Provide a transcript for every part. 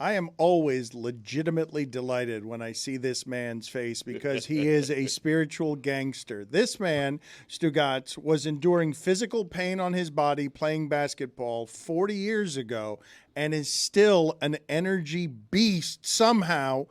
I am always legitimately delighted when I see this man's face because he is a spiritual gangster. This man, Stugotz, was enduring physical pain on his body playing basketball 40 years ago and is still an energy beast somehow.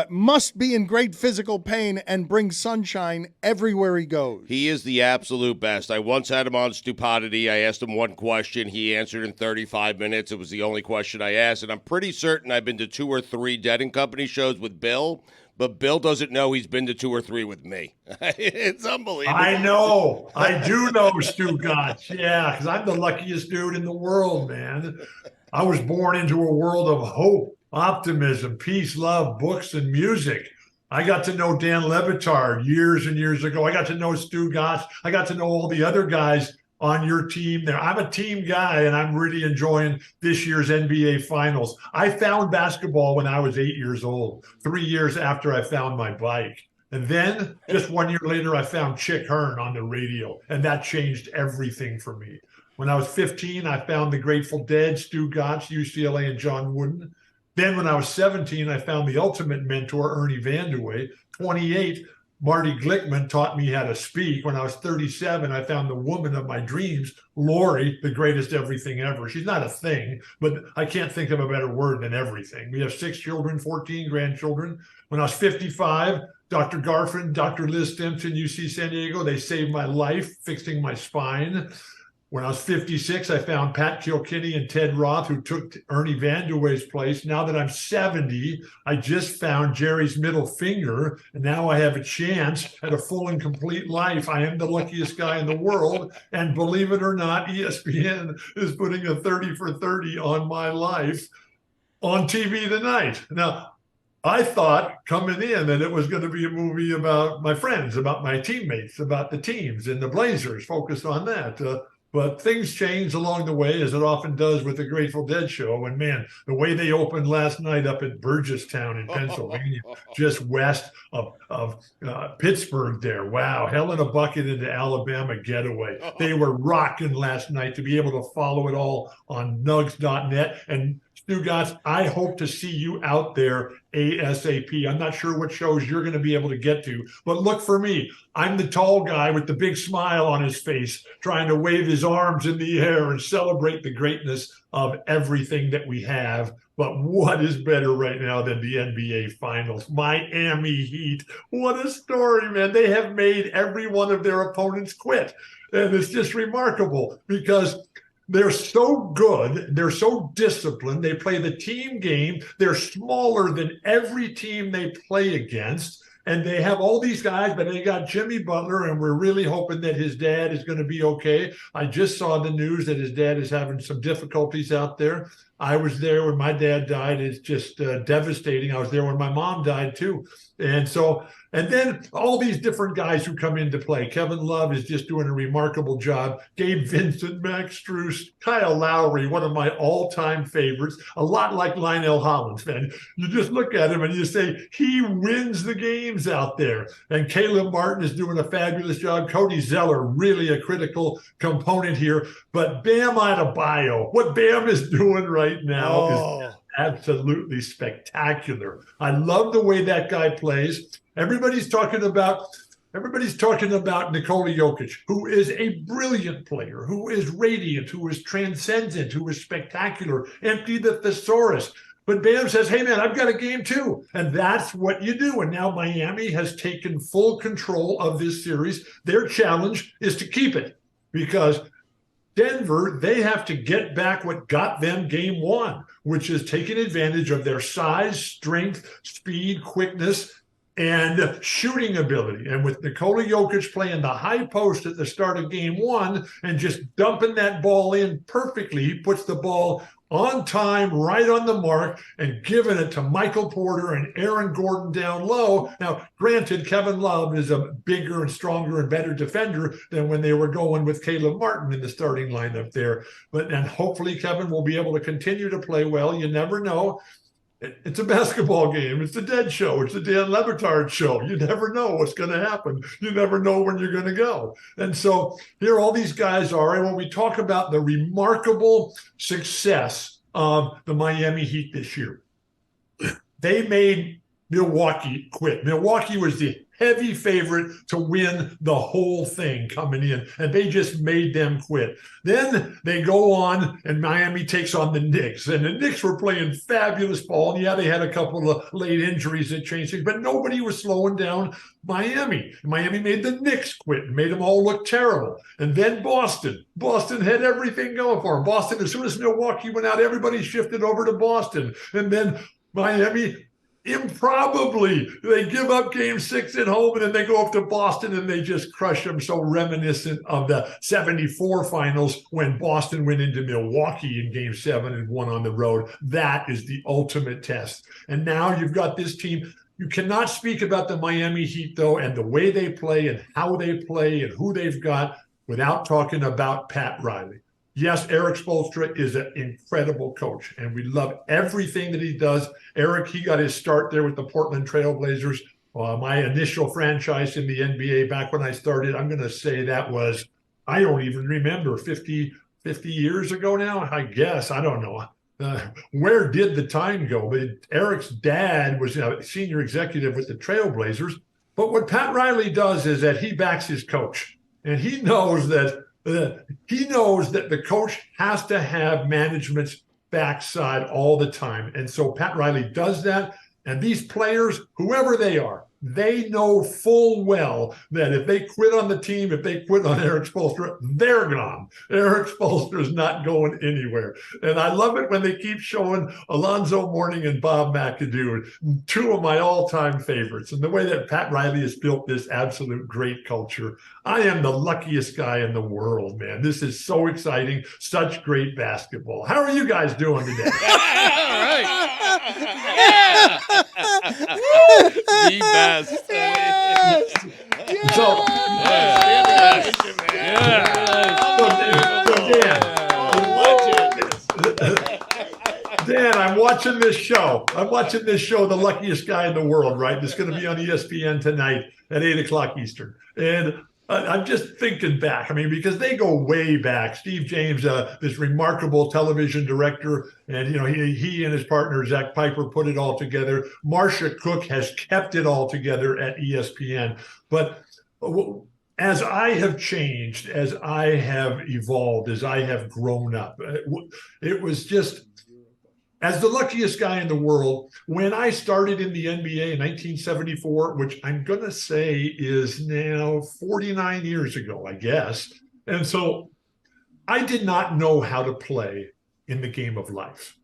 Must be in great physical pain and bring sunshine everywhere he goes. He is the absolute best. I once had him on Stupidity. I asked him one question. He answered in 35 minutes. It was the only question I asked, and I'm pretty certain I've been to 2 or 3 Dead and Company shows with Bill, but Bill doesn't know he's been to 2 or 3 with me. It's unbelievable. I know. I do know Stugotz. Yeah, because I'm the luckiest dude in the world, man. I was born into a world of hope, optimism, peace, love, books, and music. I got to know Dan Le Batard years and years ago. I got to know Stugotz. I got to know all the other guys on your team there. I'm a team guy, and I'm really enjoying this year's NBA Finals. I found basketball when I was 8 years old, 3 years after I found my bike. And then just 1 year later, I found Chick Hearn on the radio, and that changed everything for me. When I was 15, I found the Grateful Dead, Stugotz, UCLA, and John Wooden. Then when I was 17, I found the ultimate mentor, Ernie Vanderway. 28, Marty Glickman taught me how to speak. When I was 37, I found the woman of my dreams, Lori, the greatest everything ever. She's not a thing, but I can't think of a better word than everything. We have 6 children, 14 grandchildren. When I was 55, Dr. Garfin, Dr. Liz Stimson, UC San Diego, they saved my life, fixing my spine. When I was 56, I found Pat Kilkenny and Ted Roth, who took Ernie Vanderway's place. Now that I'm 70, I just found Jerry's middle finger, and now I have a chance at a full and complete life. I am the luckiest guy in the world, and believe it or not, ESPN is putting a 30 for 30 on my life on TV tonight. Now, I thought coming in that it was going to be a movie about my friends, about my teammates, about the teams and the Blazers, focused on that. But things changed along the way, as it often does with the Grateful Dead show. And man, the way they opened last night up at Burgestown in Pennsylvania, just west of Pittsburgh there. Wow, hell in a bucket into Alabama getaway. They were rocking last night. To be able to follow it all on nugs.net. And Stugotz, I hope to see you out there ASAP. I'm not sure what shows you're going to be able to get to, but look for me. I'm the tall guy with the big smile on his face, trying to wave his arms in the air and celebrate the greatness of everything that we have. But what is better right now than the NBA Finals? Miami Heat. What a story, man. They have made every one of their opponents quit. And it's just remarkable because they're so good. They're so disciplined. They play the team game. They're smaller than every team they play against. And they have all these guys, but they got Jimmy Butler, and we're really hoping that his dad is going to be okay. I just saw the news that his dad is having some difficulties out there. I was there when my dad died. It's just devastating. I was there when my mom died too. And then all these different guys who come into play. Kevin Love is just doing a remarkable job. Gabe Vincent, Max Strus, Kyle Lowry, one of my all-time favorites, a lot like Lionel Hollins, man. You just look at him and you say, he wins the games out there. And Caleb Martin is doing a fabulous job. Cody Zeller, really a critical component here. But Bam Adebayo, what Bam is doing right now is absolutely spectacular. I love the way that guy plays. Everybody's talking about Nikola Jokic, who is a brilliant player, who is radiant, who is transcendent, who is spectacular, empty the thesaurus. But Bam says, hey, man, I've got a game too. And that's what you do. And now Miami has taken full control of this series. Their challenge is to keep it because Denver, they have to get back what got them game one, which is taking advantage of their size, strength, speed, quickness, and shooting ability. And with Nikola Jokic playing the high post at the start of game one and just dumping that ball in perfectly, he puts the ball on time, right on the mark, and giving it to Michael Porter and Aaron Gordon down low. Now, granted, Kevin Love is a bigger and stronger and better defender than when they were going with Caleb Martin in the starting lineup there. And hopefully Kevin will be able to continue to play well. You never know. It's a basketball game. It's the Dead Show. It's the Dan Le Batard Show. You never know what's going to happen. You never know when you're going to go. And so here all these guys are. And when we talk about the remarkable success of the Miami Heat this year, they made Milwaukee quit. Milwaukee was the heavy favorite to win the whole thing coming in, and they just made them quit. Then they go on, and Miami takes on the Knicks, and the Knicks were playing fabulous ball. And yeah, they had a couple of late injuries that changed things, but nobody was slowing down Miami. Miami made the Knicks quit and made them all look terrible. And then Boston had everything going for them. Boston, as soon as Milwaukee went out, everybody shifted over to Boston. And then Miami, improbably, they give up game 6 at home, and then they go up to Boston and they just crush them. So reminiscent of the 74 finals when Boston went into Milwaukee in game 7 and won on the road. That is the ultimate test. And now you've got this team. You cannot speak about the Miami Heat, though, and the way they play and how they play and who they've got without talking about Pat Riley. Yes, Eric Spoelstra is an incredible coach, and we love everything that he does. Eric, he got his start there with the Portland Trail Blazers, my initial franchise in the NBA back when I started. I'm going to say that was, I don't even remember, 50 years ago now, I guess. I don't know. Where did the time go? But Eric's dad was a senior executive with the Trailblazers. But what Pat Riley does is that he backs his coach, and he knows that the coach has to have management's backside all the time. And so Pat Riley does that. And these players, whoever they are, they know full well that if they quit on the team, if they quit on Eric Spoelstra, they're gone. Eric Spoelstra is not going anywhere. And I love it when they keep showing Alonzo Mourning and Bob McAdoo, two of my all-time favorites. And the way that Pat Riley has built this absolute great culture, I am the luckiest guy in the world, man. This is so exciting. Such great basketball. How are you guys doing today? All right. Yeah. The best. Yes. Yes. So, Dan, I'm watching this show. The luckiest guy in the world, right? It's going to be on ESPN tonight at 8 o'clock Eastern. And I'm just thinking back. I mean, because they go way back. Steve James, this remarkable television director, and he and his partner Zach Piper put it all together. Marcia Cook has kept it all together at ESPN. But as I have changed, as I have evolved, as I have grown up, it was just, as the luckiest guy in the world, when I started in the NBA in 1974, which I'm going to say is now 49 years ago, I guess. And so I did not know how to play in the game of life.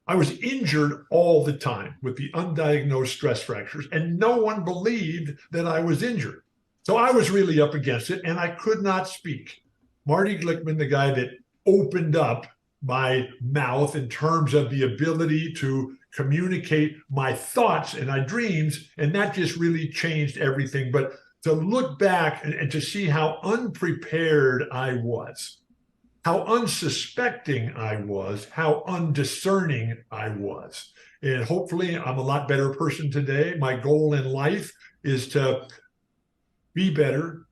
I was injured all the time with the undiagnosed stress fractures, and no one believed that I was injured. So I was really up against it, and I could not speak. Marty Glickman, the guy that opened up my mouth in terms of the ability to communicate my thoughts and my dreams, and that just really changed everything. But to look back and to see how unprepared I was, how unsuspecting I was, how undiscerning I was. And hopefully I'm a lot better person today. My goal in life is to be better,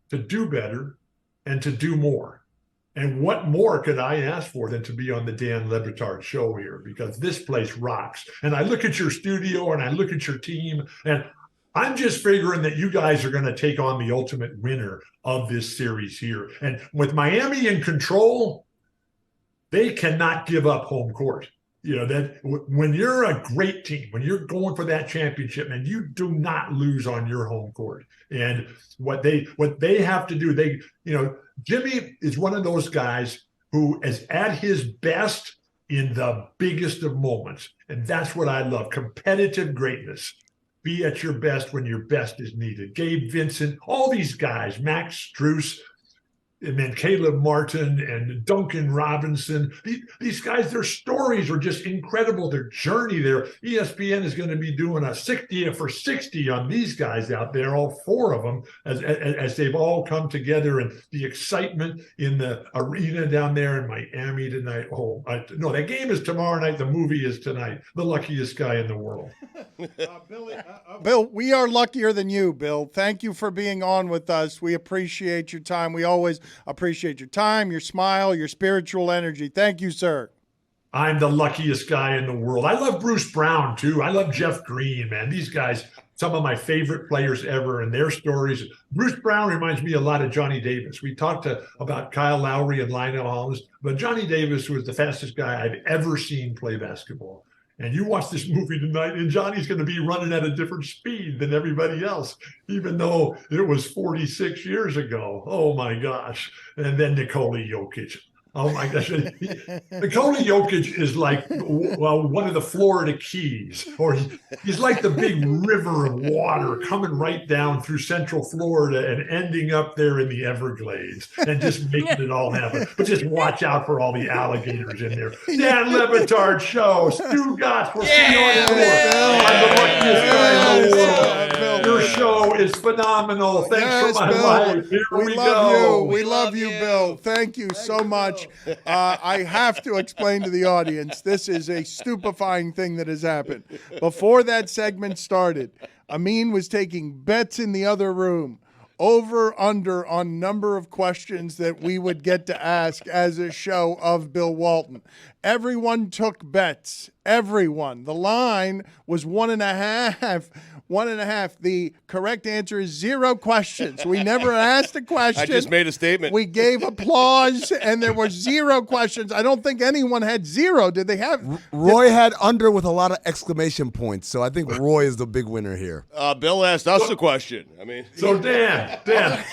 to do better, and to do more. And what more could I ask for than to be on the Dan Le Batard Show here? Because this place rocks. And I look at your studio and I look at your team, and I'm just figuring that you guys are going to take on the ultimate winner of this series here. And with Miami in control, they cannot give up home court. That when you're a great team, when you're going for that championship, and you do not lose on your home court. And what they have to do, Jimmy is one of those guys who is at his best in the biggest of moments. And that's what I love. Competitive greatness. Be at your best when your best is needed. Gabe Vincent, all these guys, Max Strus, and then Caleb Martin and Duncan Robinson. These guys, their stories are just incredible. Their journey there. ESPN is going to be doing a 60 for 60 on these guys out there, all four of them, as they've all come together, and the excitement in the arena down there in Miami tonight. No, that game is tomorrow night. The movie is tonight. The luckiest guy in the world. Bill, we are luckier than you, Bill. Thank you for being on with us. We appreciate your time. We always appreciate your time, your smile, your spiritual energy. Thank you, sir. I'm the luckiest guy in the world. I love Bruce Brown, too. I love Jeff Green, man. These guys, some of my favorite players ever and their stories. Bruce Brown reminds me a lot of Johnny Davis. We talked about Kyle Lowry and Lionel Hollins, but Johnny Davis was the fastest guy I've ever seen play basketball. And you watch this movie tonight, and Johnny's going to be running at a different speed than everybody else, even though it was 46 years ago. Oh, my gosh. And then Nikola Jokic. Oh, my gosh. Nikola Jokic is like one of the Florida Keys, or he's like the big river of water coming right down through central Florida and ending up there in the Everglades and just making it all happen. But just watch out for all the alligators in there. Dan Le Batard Show. Stugotz. We'll see you on tour. I'm the luckiest guy in the world. Your show is phenomenal. Thanks for my life. Here we go. We love you, Bill. Thank you so much. I have to explain to the audience, this is a stupefying thing that has happened. Before that segment started, Amin was taking bets in the other room, over, under on number of questions that we would get to ask as a show of Bill Walton. Everyone took bets. Everyone. The line was 1.5. 1.5. The correct answer is 0 questions. We never asked a question. I just made a statement. We gave applause, and there were 0 questions. I don't think anyone had 0. Did they have? Roy had under with a lot of exclamation points, so I think Roy is the big winner here. Bill asked us a question. So Dan,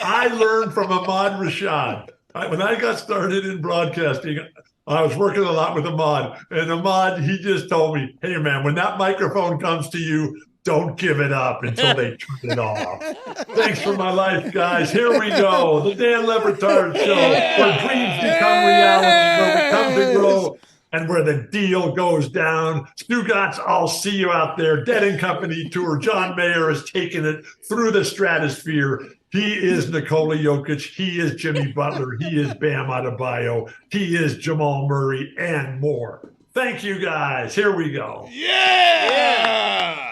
I learned from Ahmad Rashad. When I got started in broadcasting, I was working a lot with Ahmad, and Ahmad, he just told me, hey, man, when that microphone comes to you, don't give it up until they turn it off. Thanks for my life, guys. Here we go. The Dan Le Batard Show, where dreams become reality, where we come to grow, and where the deal goes down. Stugotz, I'll see you out there. Dead & Company Tour. John Mayer has taken it through the stratosphere. He is Nikola Jokic. He is Jimmy Butler. He is Bam Adebayo. He is Jamal Murray and more. Thank you, guys. Here we go. Yeah!